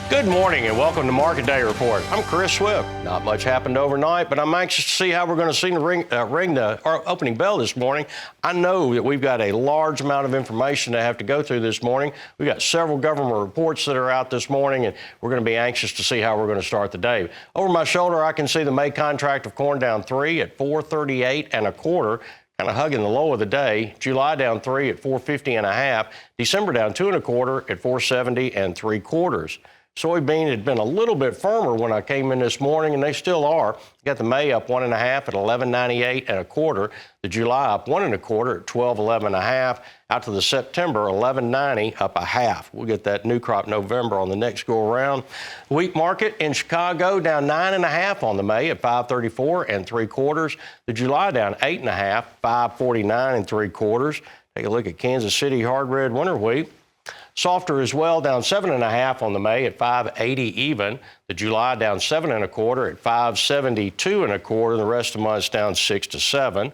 Good morning and welcome to Market Day Report. I'm Chris Swift. Not much happened overnight, but I'm anxious to see how we're going to see ring the opening bell this morning. I know that we've got a large amount of information to have to go through this morning. We've got several government reports that are out this morning, and we're going to be anxious to see how we're going to start the day. Over my shoulder, I can see the May contract of corn down 3 at 438 1/4. Kind of hugging the low of the day. July down 3 at 450 1/2. December down 2 1/4 at 470 3/4. Soybean had been a little bit firmer when I came in this morning, and they still are. Got the May up 1 1/2 at 1198 1/4. The July up 1 1/4 at 1211 1/2. Out to the September 1190 up 1/2. We'll get that new crop November on the next go around. Wheat market in Chicago down 9 1/2 on the May at 534 3/4. The July down 8 1/2, 549 3/4. Take a look at Kansas City hard red winter wheat. Softer as well, down 7 1/2 on the May at 580 even. The July down 7 1/4 at 572 1/4. The rest of the month's down 6 to 7.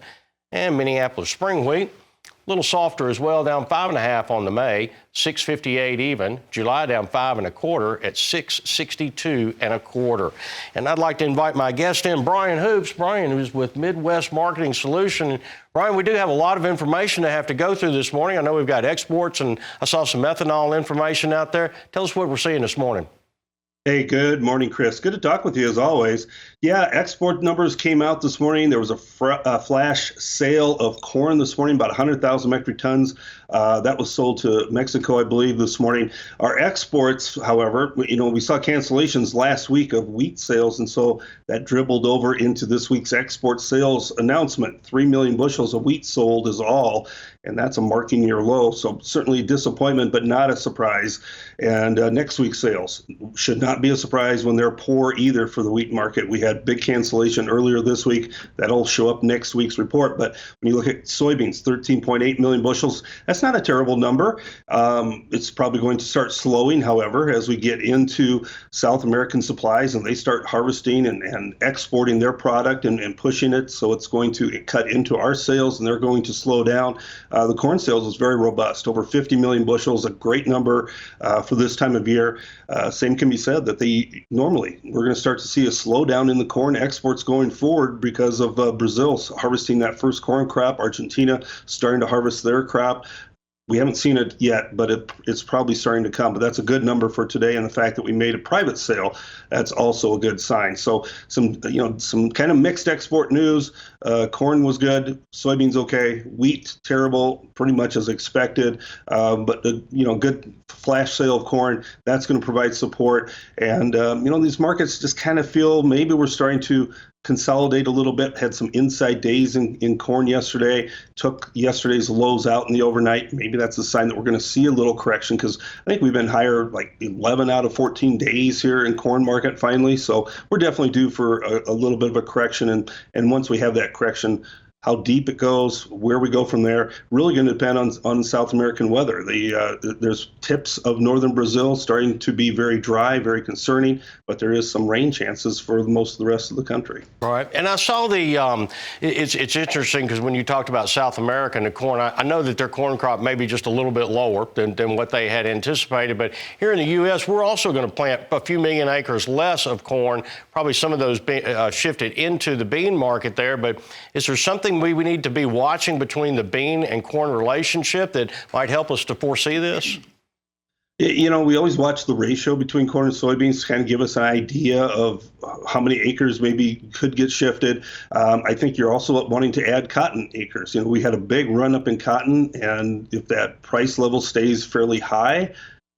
And Minneapolis spring wheat, a little softer as well, down 5 1/2 on the May, 658 even. July down 5 1/4 at 662 1/4. And I'd like to invite my guest in, Brian Hoops. Brian, who's with Midwest Marketing Solution. Brian, we do have a lot of information to have to go through this morning. I know we've got exports, and I saw some ethanol information out there. Tell us what we're seeing this morning. Hey, good morning, Chris. Good to talk with you as always. Yeah, export numbers came out this morning. There was a flash sale of corn this morning, about 100,000 metric tons. That was sold to Mexico, I believe, this morning. Our exports, however, we saw cancellations last week of wheat sales, and so that dribbled over into this week's export sales announcement. 3 million bushels of wheat sold is all, and that's a marking year low. So certainly disappointment, but not a surprise. And next week's sales should not be a surprise when they're poor either for the wheat market. We had big cancellation earlier this week. That'll show up next week's report. But when you look at soybeans, 13.8 million bushels, that's not a terrible number. It's probably going to start slowing, however, as we get into South American supplies and they start harvesting and exporting their product and pushing it. So it's going to cut into our sales and they're going to slow down. The corn sales was very robust, over 50 million bushels, a great number for this time of year. Same can be said that normally we're going to start to see a slowdown in the corn exports going forward because of Brazil harvesting that first corn crop, Argentina starting to harvest their crop. We haven't seen it yet, but it's probably starting to come. But that's a good number for today, and the fact that we made a private sale, that's also a good sign. So some kind of mixed export news. Corn was good, soybeans okay, wheat terrible, pretty much as expected. But good flash sale of corn, that's going to provide support. And these markets just kind of feel maybe we're starting to consolidate a little bit. Had some inside days in corn yesterday, took yesterday's lows out in the overnight. Maybe that's a sign that we're going to see a little correction, because I think we've been higher like 11 out of 14 days here in corn market finally. So we're definitely due for a little bit of a correction. And once we have that correction, how deep it goes, where we go from there, really going to depend on South American weather. There's tips of northern Brazil starting to be very dry, very concerning, but there is some rain chances for most of the rest of the country. Right, and I saw it's interesting because when you talked about South America and the corn, I know that their corn crop may be just a little bit lower than what they had anticipated, but here in the U.S., we're also going to plant a few million acres less of corn, probably some of those shifted into the bean market there, but is there something we need to be watching between the bean and corn relationship that might help us to foresee this? We always watch the ratio between corn and soybeans to kind of give us an idea of how many acres maybe could get shifted. I think you're also wanting to add cotton acres. We had a big run up in cotton, and if that price level stays fairly high,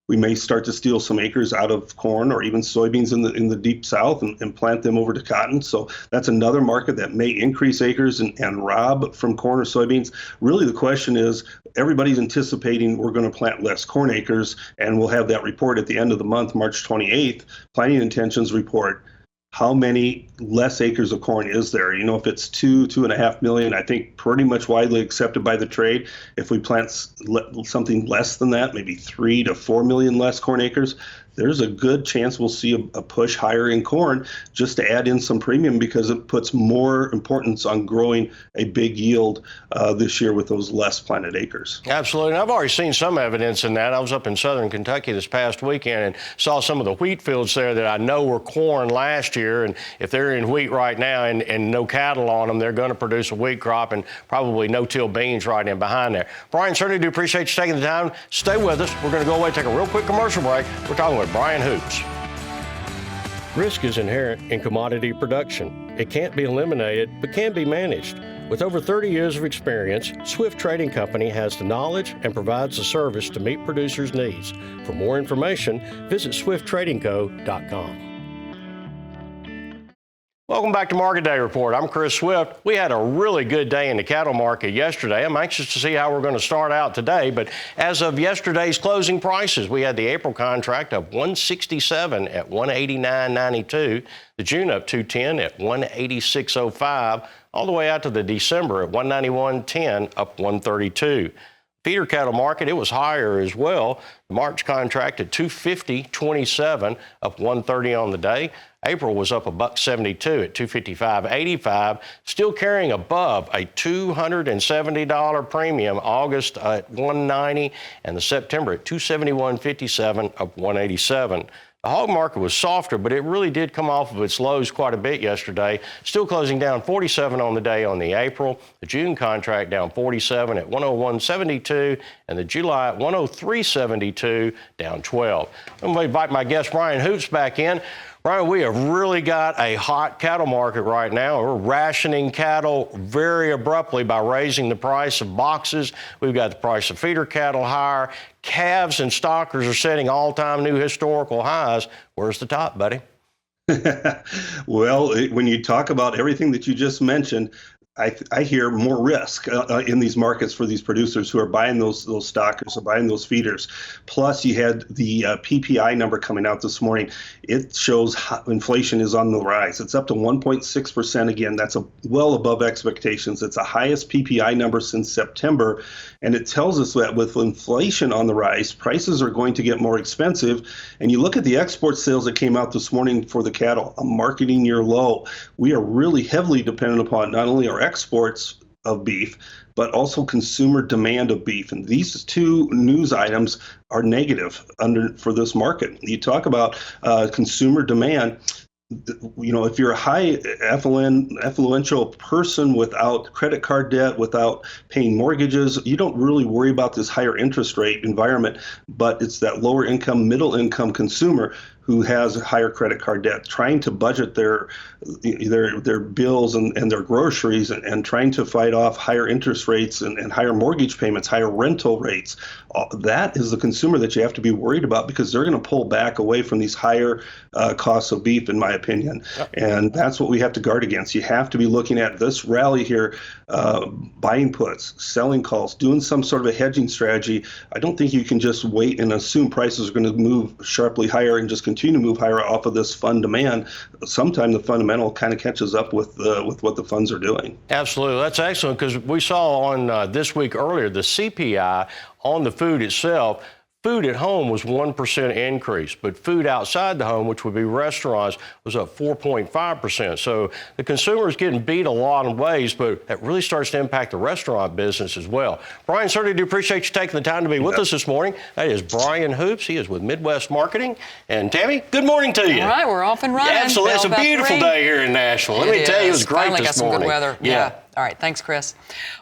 we may start to steal some acres out of corn or even soybeans in the deep south and plant them over to cotton. So that's another market that may increase acres and rob from corn or soybeans. Really, the question is, everybody's anticipating we're going to plant less corn acres, and we'll have that report at the end of the month, March 28th, planting intentions report. How many less acres of corn is there? If it's 2.5 million, I think pretty much widely accepted by the trade. If we plant something less than that, maybe 3 to 4 million less corn acres, there's a good chance we'll see a push higher in corn just to add in some premium because it puts more importance on growing a big yield this year with those less planted acres. Absolutely. And I've already seen some evidence in that. I was up in southern Kentucky this past weekend and saw some of the wheat fields there that I know were corn last year. And if they're in wheat right now and no cattle on them, they're going to produce a wheat crop and probably no-till beans right in behind there. Brian, certainly do appreciate you taking the time. Stay with us. We're going to go away and take a real quick commercial break. We're talking with Brian Hoops. Risk is inherent in commodity production. It can't be eliminated, but can be managed. With over 30 years of experience, Swift Trading Company has the knowledge and provides the service to meet producers' needs. For more information, visit swifttradingco.com. Welcome back to Market Day Report. I'm Chris Swift. We had a really good day in the cattle market yesterday. I'm anxious to see how we're going to start out today, but as of yesterday's closing prices, we had the April contract up 167 at 189.92, the June up 210 at 186.05, all the way out to the December at 191.10, up 132. Feeder cattle market, it was higher as well. The March contract at 250.27, up 130 on the day. April was up $1.72 at 255.85, still carrying above a $270 premium. August at 190 and the September at 271.57, up 187. The hog market was softer, but it really did come off of its lows quite a bit yesterday, still closing down 47 on the day on the April. The June contract down 47 at 101.72, and the July at 103.72, down 12. I'm going to invite my guest Brian Hoops back in. Brian, we have really got a hot cattle market right now. We're rationing cattle very abruptly by raising the price of boxes. We've got the price of feeder cattle higher. Calves and stockers are setting all-time new historical highs. Where's the top, buddy? Well, when you talk about everything that you just mentioned, I hear more risk in these markets for these producers who are buying those stockers or buying those feeders. Plus, you had the PPI number coming out this morning. It shows inflation is on the rise. It's up to 1.6% again. That's well above expectations. It's the highest PPI number since September. And it tells us that with inflation on the rise, prices are going to get more expensive. And you look at the export sales that came out this morning for the cattle, a marketing year low. We are really heavily dependent upon not only our exports of beef, but also consumer demand of beef. And these two news items are negative for this market. You talk about consumer demand. You know, if you're a high affluential person without credit card debt, without paying mortgages, you don't really worry about this higher interest rate environment. But it's that lower income, middle income consumer who has higher credit card debt, trying to budget their bills and their groceries and trying to fight off higher interest rates and higher mortgage payments, higher rental rates. That is the consumer that you have to be worried about because they're going to pull back away from these higher costs of beef, in my opinion. Yep. And that's what we have to guard against. You have to be looking at this rally here, buying puts, selling calls, doing some sort of a hedging strategy. I don't think you can just wait and assume prices are going to move sharply higher and just continue to move higher off of this fund demand. Sometime the fundamental kind of catches up with what the funds are doing. Absolutely. That's excellent because we saw on this week earlier the CPI on the food itself. Food at home was 1% increase, but food outside the home, which would be restaurants, was up 4.5%. So the consumer is getting beat a lot of ways, but that really starts to impact the restaurant business as well. Brian, certainly do appreciate you taking the time to be with us this morning. That is Brian Hoops. He is with Midwest Marketing. And Tammy, good morning to you. All right, we're off and running. Absolutely. It's a beautiful day here in Nashville. Let me tell you, it was great Finally this got some morning. good weather. Yeah. All right, thanks, Chris.